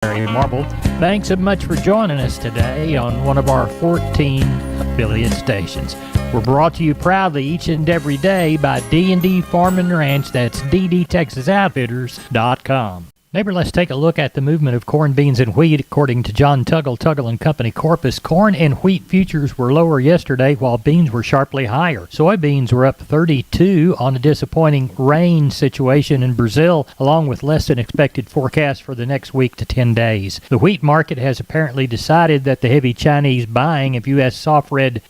Larry Marble. Thanks so much for joining us today on one of our 14 affiliate stations. We're brought to you proudly each and every day by D&D Farm and Ranch. That's ddtexasoutfitters.com. Neighbor, let's take a look at the movement of corn, beans, and wheat. According to John Tuggle & Company Corpus, corn and wheat futures were lower yesterday while beans were sharply higher. Soybeans were up 32 on a disappointing rain situation in Brazil, along with less than expected forecast for the next week to 10 days. The wheat market has apparently decided that the heavy Chinese buying of U.S. soft red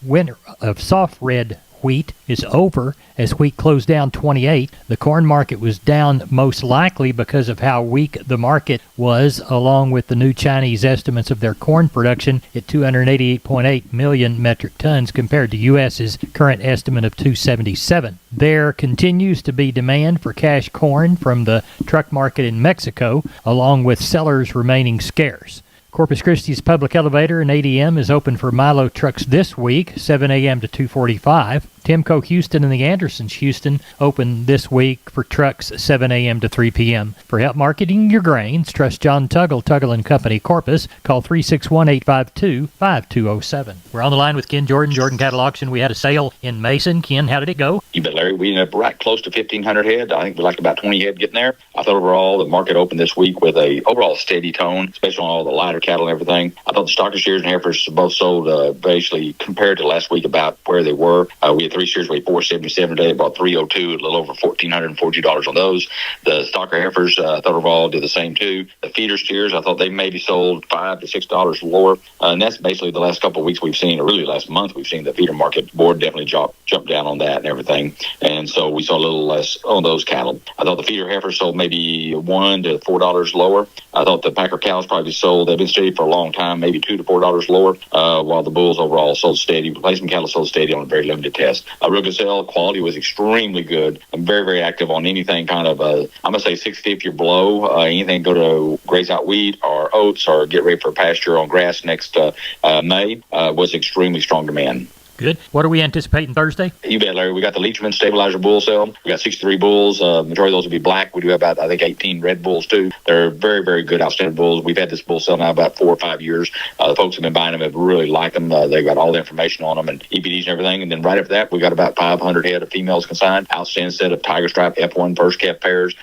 wheat is over as wheat closed down 28. The corn market was down most likely because of how weak the market was, along with the new Chinese estimates of their corn production at 288.8 million metric tons compared to U.S.'s current estimate of 277. There continues to be demand for cash corn from the truck market in Mexico, along with sellers remaining scarce. Corpus Christi's public elevator and ADM is open for Milo trucks this week, 7 a.m. to 2:45. Timco Houston and the Andersons Houston open this week for trucks, 7 a.m. to 3 p.m. For help marketing your grains, trust John Tuggle & Company Corpus. Call 361-852-5207. We're on the line with Ken Jordan Cattle Auction. We had a sale in Mason. Ken, how did it go? You bet, Larry. We ended up right close to 1,500 head. I think we liked about 20 head getting there. I thought overall the market opened this week with a overall steady tone, especially on all the lighter cattle and everything. I thought the stocker steers and heifers both sold basically compared to last week about where they were. We had 3 steers weighed 477 today, about 302, a little over $1,440 on those. The stocker heifers, I thought overall did the same too. The feeder steers, I thought they maybe sold $5 to $6 lower. And that's basically the last couple of weeks we've seen, or really last month, we've seen the feeder market board definitely jump down on that and everything. And so we saw a little less on those cattle. I thought the feeder heifers sold maybe $1 to $4 lower. I thought the packer cows probably sold, they've been steady for a long time, maybe $2 to $4 lower, while the bulls overall sold steady. Replacement cattle sold steady on a very limited test. Real good sale. Quality was extremely good. I'm very, very active on anything kind of, I'm going to say 650 or below. Anything go to graze out wheat or oats or get ready for pasture on grass next May was extremely strong demand. Good. What are we anticipating Thursday? You bet, Larry. We got the Leachman Stabilizer Bull sale. We got 63 bulls. Majority of those will be black. We do have about, I think, 18 red bulls, too. They're very, very good, outstanding bulls. We've had this bull sale now about 4 or 5 years. The folks have been buying them, have really liked them. They've got all the information on them and EPDs and everything. And then right after that, we got about 500 head of females consigned. Outstanding set of Tiger Stripe F1 first calf pairs.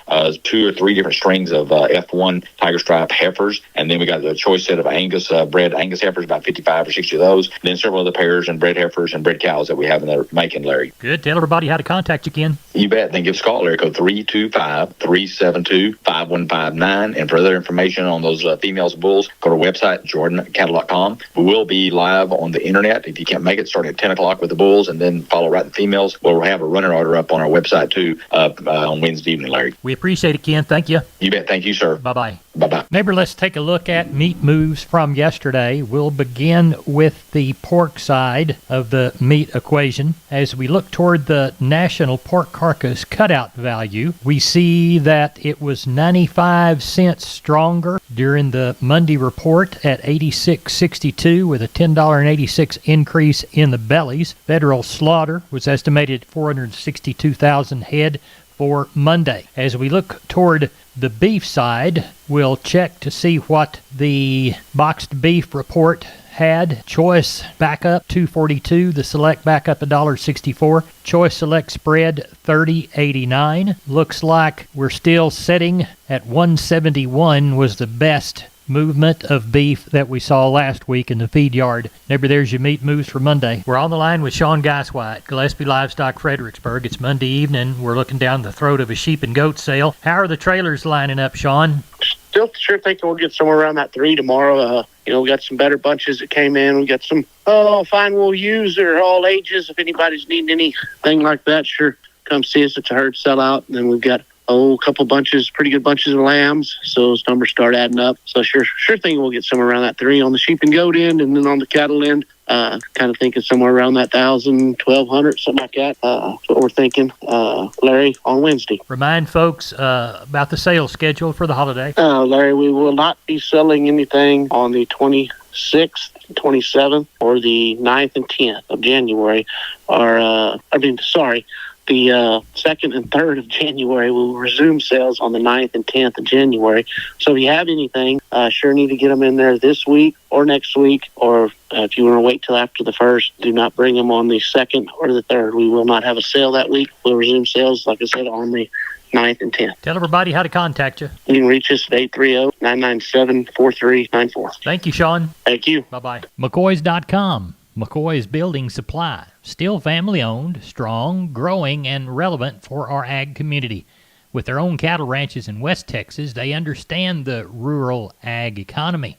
2 or 3 different strings of F1 Tiger Stripe heifers. And then we got the choice set of Angus bred Angus heifers, about 55 or 60 of those. And then several other pairs and bred heifers and bred cows that we have in the making, Larry. Good. Tell everybody how to contact you, Ken. You bet. Then give us a call, Larry, code 325-372-5159. And for other information on those females and bulls, go to our website, jordancattle.com. We will be live on the internet if you can't make it, starting at 10 o'clock with the bulls and then follow right the females. We'll have a runner order up on our website, too, on Wednesday evening, Larry. We appreciate it, Ken. Thank you. You bet. Thank you, sir. Bye-bye. Bye-bye. Neighbor, let's take a look at meat moves from yesterday. We'll begin with the pork side of the meat equation. As we look toward the national pork carcass cutout value, we see that it was 95 cents stronger during the Monday report at $86.62 with a $10.86 increase in the bellies. Federal slaughter was estimated at 462,000 head for Monday. As we look toward the beef side, we'll check to see what the boxed beef report had. Choice backup $2.42, the select backup $1.64, choice select spread $30.89. Looks like we're still sitting at $1.71 was the best movement of beef that we saw last week in the feed yard. Neighbor, there's your meat moves for Monday. We're on the line with Sean Geiswhite, Gillespie Livestock, Fredericksburg. It's Monday evening. We're looking down the throat of a sheep and goat sale. How are the trailers lining up, Sean? Still sure think we'll get somewhere around that 3 tomorrow. We got some better bunches that came in. We got some fine wool ewes that are all ages. If anybody's needing anything like that, sure, come see us at the herd sellout. And then we've got a couple bunches, pretty good bunches of lambs. So those numbers start adding up. So sure thing we'll get somewhere around that 3 on the sheep and goat end, and then on the cattle end, kind of thinking somewhere around that 1,000, 1,200, something like that. That's what we're thinking, Larry, on Wednesday. Remind folks about the sales schedule for the holiday. Larry, we will not be selling anything on the 26th, 27th, or the 9th and 10th of January. the 2nd and 3rd of January. We'll resume sales on the 9th and 10th of January. So if you have anything, sure need to get them in there this week or next week, or if you want to wait till after the 1st, do not bring them on the 2nd or the 3rd. We will not have a sale that week. We'll resume sales, like I said, on the 9th and 10th. Tell everybody how to contact you. You can reach us at 830-997-4394. Thank you, Sean. Thank you. Bye-bye. McCoys.com. McCoy's Building Supply. Still family-owned, strong, growing, and relevant for our ag community. With their own cattle ranches in West Texas, they understand the rural ag economy.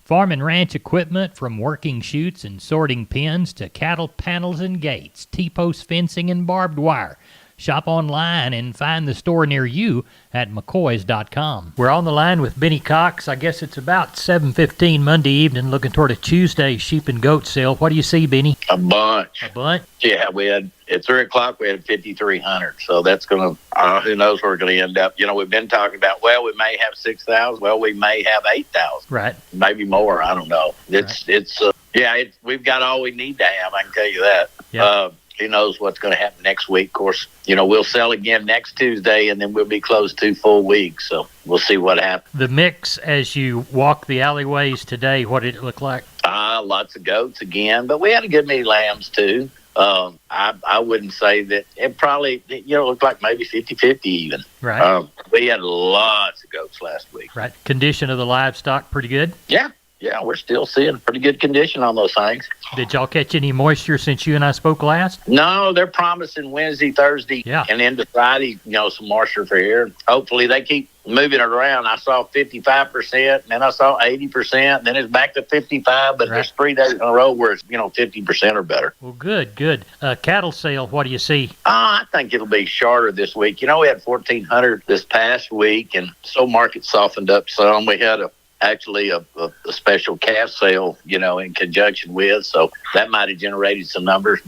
Farm and ranch equipment from working chutes and sorting pens to cattle panels and gates, T-post fencing and barbed wire. Shop online and find the store near you at McCoys.com. We're on the line with Benny Cox. I guess it's about 7:15 Monday evening, looking toward a Tuesday sheep and goat sale. What do you see, Benny? A bunch. A bunch? Yeah, we had, at 3 o'clock, we had 5,300. So that's going to, who knows where we're going to end up. You know, we've been talking about, well, we may have 6,000. Well, we may have 8,000. Right. Maybe more. I don't know. We've got all we need to have. I can tell you that. Yeah. Who knows what's going to happen next week. Of course, you know, we'll sell again next Tuesday, and then we'll be closed 2 full weeks. So we'll see what happens. The mix as you walk the alleyways today, what did it look like? Lots of goats again, but we had a good many lambs too. I wouldn't say that it probably, looked like maybe 50-50 even. Right. We had lots of goats last week. Right. Condition of the livestock pretty good? Yeah, we're still seeing pretty good condition on those things. Did y'all catch any moisture since you and I spoke last? No, they're promising Wednesday, Thursday, and into Friday, some moisture for here. Hopefully they keep moving it around. I saw 55%, and then I saw 80%, and then it's back to 55, but there's 3 days in a row where it's, 50% or better. Well, good. Cattle sale, what do you see? I think it'll be shorter this week. We had 1,400 this past week, and so market softened up some. We had actually a special calf sale, in conjunction with, so that might have generated some numbers.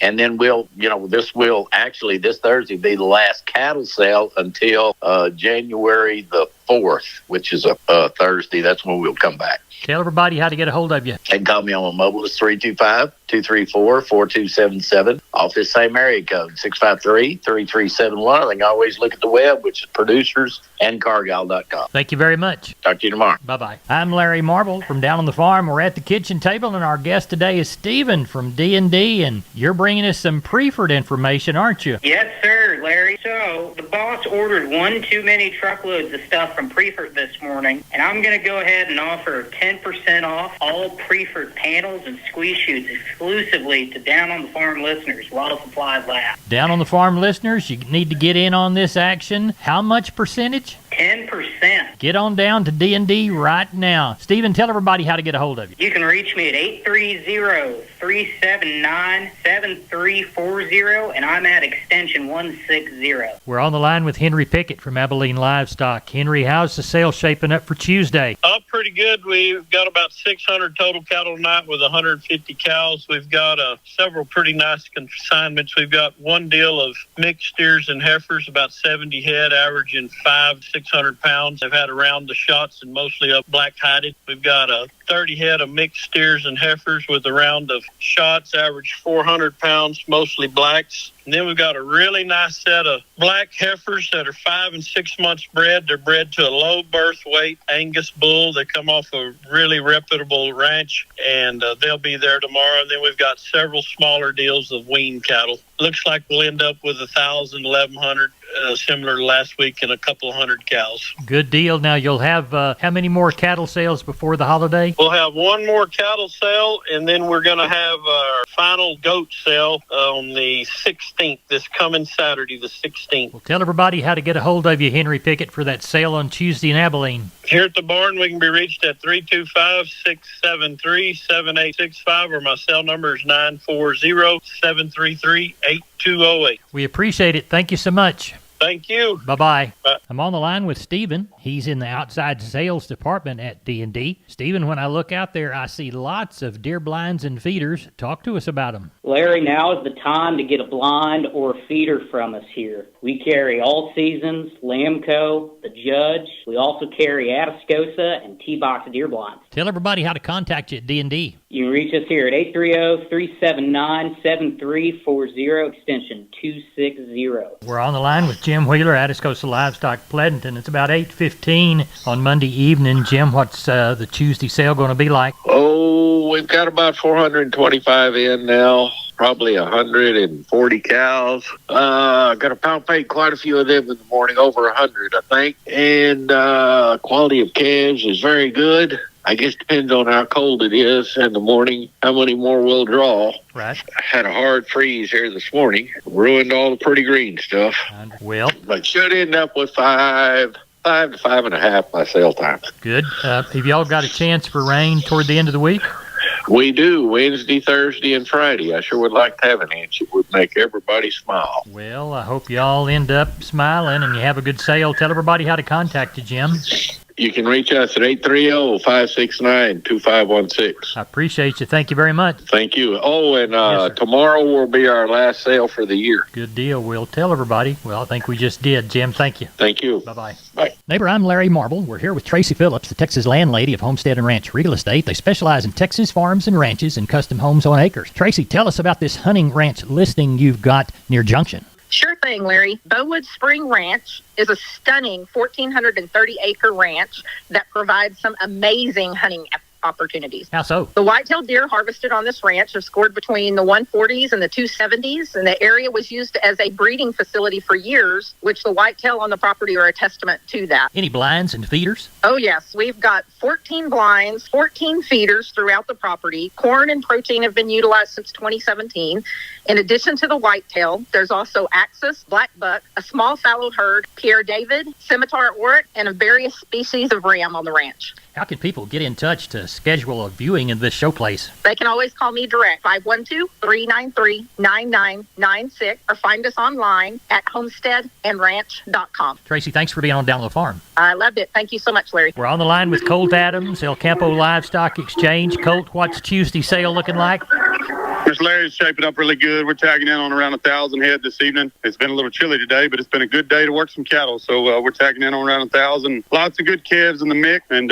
And then this Thursday be the last cattle sale until January the 4th, which is a Thursday. That's when we'll come back. Tell everybody how to get a hold of you. They can call me on my mobile. It's 325-234-4277. Office, same area code, 653-3371. They can always look at the web, which is producersandcargill.com. Thank you very much. Talk to you tomorrow. Bye-bye. I'm Larry Marble from Down on the Farm. We're at the kitchen table, and our guest today is Stephen from D&D, and you're bringing us some Preferred information, aren't you? Yes, sir, Larry. So the boss ordered one too many truckloads of stuff from Preferred this morning, and I'm going to go ahead and offer 10% off all Preferred panels and squeeze chutes exclusively to Down on the Farm listeners while supplies last. Down on the Farm listeners, you need to get in on this action. How much percentage? 10%. Get on down to D&D right now. Stephen, tell everybody how to get a hold of you. You can reach me at 830-379-7340, and I'm at extension 160. We're on the line with Henry Pickett from Abilene Livestock. Henry, how's the sale shaping up for Tuesday? Pretty good. We've got about 600 total cattle tonight with 150 cows. We've got several pretty nice consignments. We've got one deal of mixed steers and heifers, about 70 head, averaging 500-600 pounds. They've had around the shots and mostly up black-hided. We've got 30 head of mixed steers and heifers with a round of shots, average 400 pounds, mostly blacks. And then we've got a really nice set of black heifers that are 5 and 6 months bred. They're bred to a low birth weight Angus bull. They come off a really reputable ranch, and they'll be there tomorrow. And then we've got several smaller deals of weaned cattle. Looks like we'll end up with 1,000, 1,100, similar to last week, and a couple of hundred cows. Good deal. Now, you'll have how many more cattle sales before the holiday? We'll have one more cattle sale, and then we're going to have our final goat sale on the 16th, this coming Saturday, the 16th. Well, tell everybody how to get a hold of you, Henry Pickett, for that sale on Tuesday in Abilene. Here at the barn, we can be reached at 325-673-7865, or my cell number is 940-733-8208. We appreciate it. Thank you so much. Thank you. Bye-bye. Bye. I'm on the line with Stephen. He's in the outside sales department at D&D. Stephen, when I look out there, I see lots of deer blinds and feeders. Talk to us about them. Larry, now is the time to get a blind or a feeder from us here. We carry All Seasons, Lamco, The Judge. We also carry Atascosa and T-Box deer blinds. Tell everybody how to contact you at D&D. You can reach us here at 830-379-7340, extension 260. We're on the line with Jim Wheeler, Atascosa Livestock, Pleasanton. It's about 8:15 on Monday evening. Jim, what's the Tuesday sale going to be like? Oh, we've got about 425 in now. Probably 140 cows. Got to palpate quite a few of them in the morning, over 100, I think. And quality of calves is very good. I guess depends on how cold it is in the morning, how many more we'll draw. Right. I had a hard freeze here this morning. Ruined all the pretty green stuff. Well, But should end up with 5 to 5.5 by sale time. good. Have y'all got a chance for rain toward the end of the week? We do, Wednesday, Thursday, and Friday. I sure would like to have an inch. It would make everybody smile. Well, I hope y'all end up smiling and you have a good sale. Tell everybody how to contact you, Jim. You can reach us at 830-569-2516. I appreciate you. Thank you very much. Thank you. Oh, and Yes, sir. tomorrow will be our last sale for the year. Good deal. We'll tell everybody. Well, I think we just did. Jim, thank you. Thank you. Bye-bye. Bye. Neighbor, I'm Larry Marble. We're here with Tracy Phillips, the Texas landlady of Homestead and Ranch Real Estate. They specialize in Texas farms and ranches and custom homes on acres. Tracy, tell us about this hunting ranch listing you've got near Junction. Sure thing, Larry. Bowood Spring Ranch is a stunning 1,430-acre ranch that provides some amazing hunting opportunities. How so? The whitetail deer harvested on this ranch have scored between the 140s and the 270s, and the area was used as a breeding facility for years, which the whitetail on the property are a testament to that. Any blinds and feeders? Oh, yes. We've got 14 blinds, 14 feeders throughout the property. Corn and protein have been utilized since 2017. In addition to the whitetail, there's also Axis, black buck, a small fallow herd, Pierre David, scimitar oryx, and a various species of ram on the ranch. How can people get in touch to schedule a viewing in this showplace? They can always call me direct, 512-393-9996, or find us online at homesteadandranch.com. Tracy, thanks for being on Down the Farm. I loved it. Thank you so much, Larry. We're on the line with Colt Adams, El Campo Livestock Exchange. Colt, what's Tuesday sale looking like? Mr. Larry's shaping up really good. We're tagging in on around 1,000 head this evening. It's been a little chilly today, but it's been a good day to work some cattle. So we're tagging in on around 1,000. Lots of good calves in the mix. And,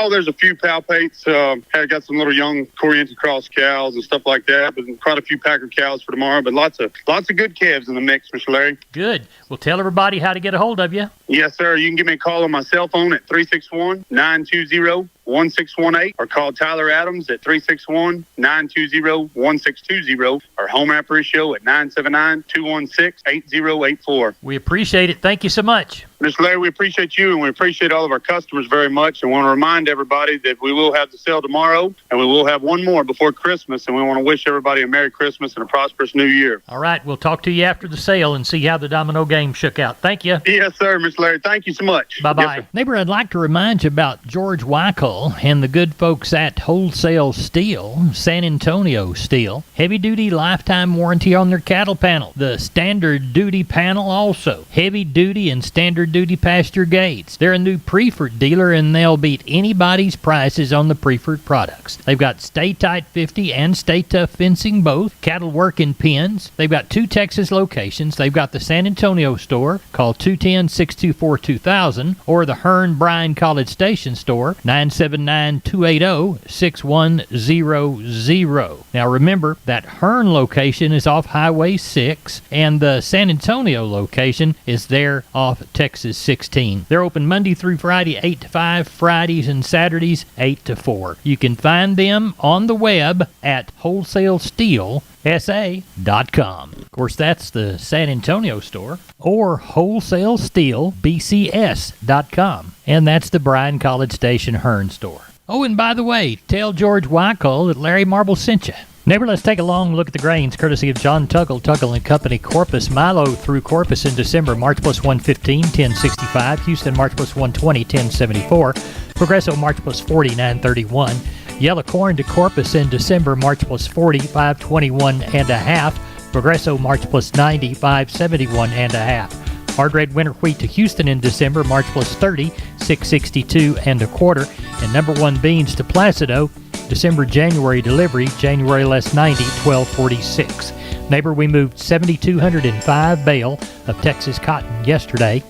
there's a few palpates. Had got some little young Corrientes cross cows and stuff like that. But quite a few Packer cows for tomorrow. But lots of good calves in the mix, Mr. Larry. Good. Well, tell everybody how to get a hold of you. Yes, sir. You can give me a call on my cell phone at 361-920-1618 or call Tyler Adams at 361-920-1620 or Home Apparicio at 979-216-8084. We appreciate it. Thank you so much. Mr. Larry, we appreciate you and we appreciate all of our customers very much, and want to remind everybody that we will have the sale tomorrow and we will have one more before Christmas, and we want to wish everybody a Merry Christmas and a prosperous New Year. All right. We'll talk to you after the sale and see how the domino game shook out. Thank you. Yes, sir, Mr. Larry. Thank you so much. Bye-bye. Yes, sir. Neighbor, I'd like to remind you about George Weichel and the good folks at Wholesale Steel, San Antonio Steel. Heavy-duty lifetime warranty on their cattle panel. The standard duty panel also. Heavy-duty and standard duty pasture gates. They're a new Preferred dealer, and they'll beat anybody's prices on the Preferred products. They've got Stay Tight 50 and Stay Tough fencing both. Cattle work in pens. They've got 2 Texas locations. They've got the San Antonio store. Call 210-624-2000 or the Hearn Bryan College Station store, 979-280-6100. Now remember, that Hearn location is off Highway 6, and the San Antonio location is there off Texas 16. They're open Monday through Friday, 8 to 5, Fridays and Saturdays, 8 to 4. You can find them on the web at wholesalesteelsa.com. Of course, that's the San Antonio store, or wholesalesteelbcs.com. And that's the Bryan College Station Hearn store. Oh, and by the way, tell George Weichel that Larry Marble sent you. Neighbor, let's take a long look at the grains, courtesy of John Tuggle, Tuggle & Company. Corpus Milo through Corpus in December, March plus 115, 1065. Houston, March plus 120, 1074. Progresso, March plus 40, 931. Yellow corn to Corpus in December, March plus 40, 521 and a half. Progresso, March plus 90, 571 and a half. Hard red winter wheat to Houston in December, March plus 30, 662 and a quarter. And number 1 beans to Placido, December, January delivery, January less 90, 1246. Neighbor, we moved 7,205 bale of Texas cotton yesterday.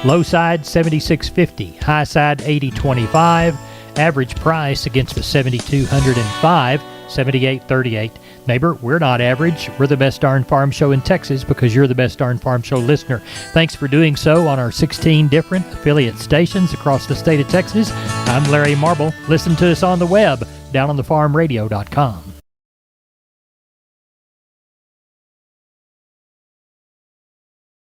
Low side 76.50, high side 80.25. Average price against the 7,205, 7838. Neighbor, we're not average. We're the best darn farm show in Texas because you're the best darn farm show listener. Thanks for doing so on our 16 different affiliate stations across the state of Texas. I'm Larry Marble. Listen to us on the web, down on thefarmradio.com.